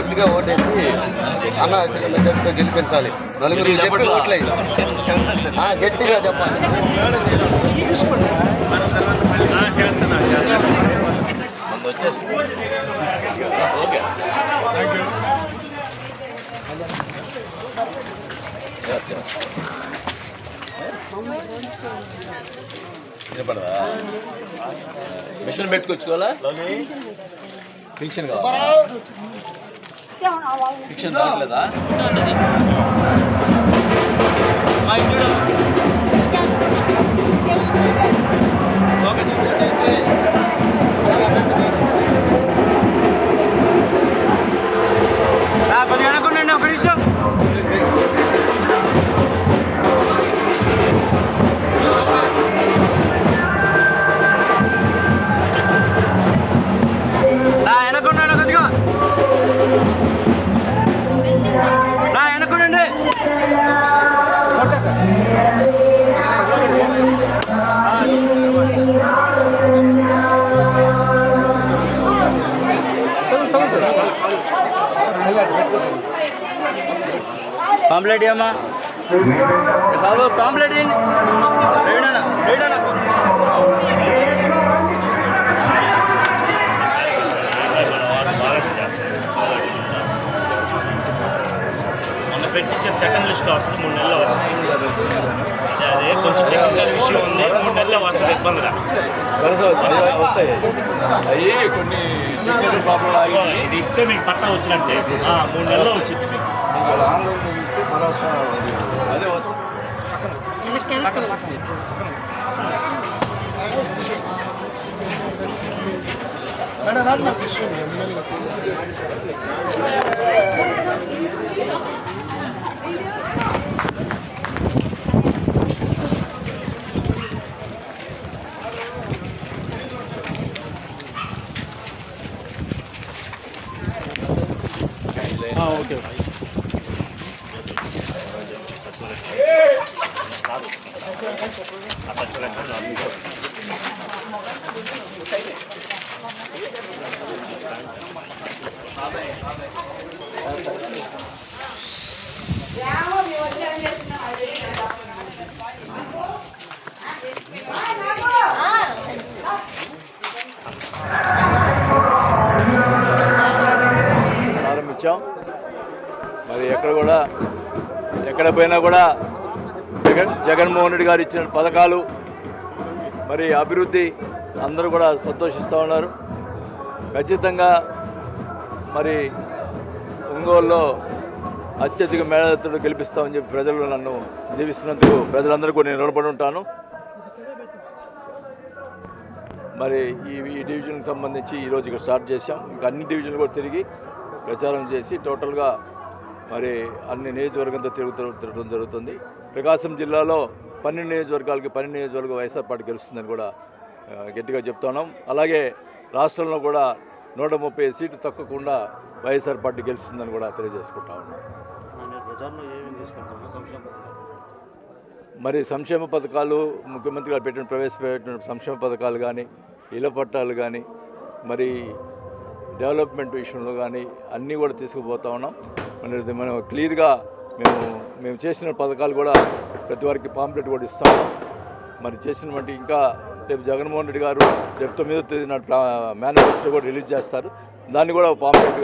గుర్తుగా ఓటేసి అన్న మెజార్టీతో గెలిపించాలి. నలుగురు చెప్పి ఓట్లే గట్టిగా చెప్పాలి. మిషన్ పెట్టుకొచ్చుకోవాలా? ఫిక్షన్ కావాలా? ఫిక్షన్ రావట్లేదా? కొద్దిగా అనుకోండి ఒక నిమిషం. పాంప్లెట్ అమ్మా బాబు, పాంప్లెట్ మొన్న పెట్టించే సెకండ్ లిస్ట్ వస్తుంది, 3 నెలలు వస్తుంది. అదే కొంచెం టెక్నికల్ విషయం ఉంది, 3 నెలలు వస్తుంది. ఇబ్బందిగా వస్తాయి అయ్యి కొన్ని ఇది ఇస్తే మీకు పట్టా వచ్చినట్టే. 3 నెలలు వచ్చింది. అదే వస్తుంది. ఓకే. ప్రారంభించాం. మరి ఎక్కడ పోయినా కూడా జగన్మోహన్ రెడ్డి గారు ఇచ్చిన పథకాలు మరి అభివృద్ధి అందరూ కూడా సంతోషిస్తూ ఉన్నారు. ఖచ్చితంగా మరి ఒంగోలులో అత్యధిక మేధావితో గెలిపిస్తామని చెప్పి ప్రజలు నన్ను దీవిస్తున్నందుకు ప్రజలందరికీ నేను రుణపడి ఉంటాను. మరి ఈ డివిజన్కి సంబంధించి ఈరోజు ఇక్కడ స్టార్ట్ చేశాం. ఇంకా అన్ని డివిజన్లు కూడా తిరిగి ప్రచారం చేసి టోటల్గా మరి అన్ని నియోజకవర్గంతో తిరగడం జరుగుతుంది. ప్రకాశం జిల్లాలో 12 నియోజకవర్గాలకి 12 నియోజకవర్గం వైఎస్ఆర్ పార్టీ గెలుస్తుందని కూడా గట్టిగా చెప్తున్నాం. అలాగే రాష్ట్రంలో కూడా 130 సీట్లు తక్కకుండా వైఎస్ఆర్ పార్టీ గెలుస్తుందని కూడా తెలియజేసుకుంటా ఉన్నాం. మరి సంక్షేమ పథకాలు ముఖ్యమంత్రి గారు ప్రవేశపెట్టిన సంక్షేమ పథకాలు కానీ, ఇళ్ల పట్టాలు కానీ, మరి డెవలప్మెంట్ విషయంలో కానీ అన్నీ కూడా తీసుకుపోతా ఉన్నాం. మనం క్లియర్గా మేము చేసిన పథకాలు కూడా ప్రతి వారికి పాంప్లెట్ కూడా ఇస్తాము. మరి చేసినటువంటి ఇంకా రేపు జగన్మోహన్ రెడ్డి గారు రేపు 9వ తేదీ నాడు మేనిఫెస్టో కూడా రిలీజ్ చేస్తారు. దాన్ని కూడా పాంప్లెట్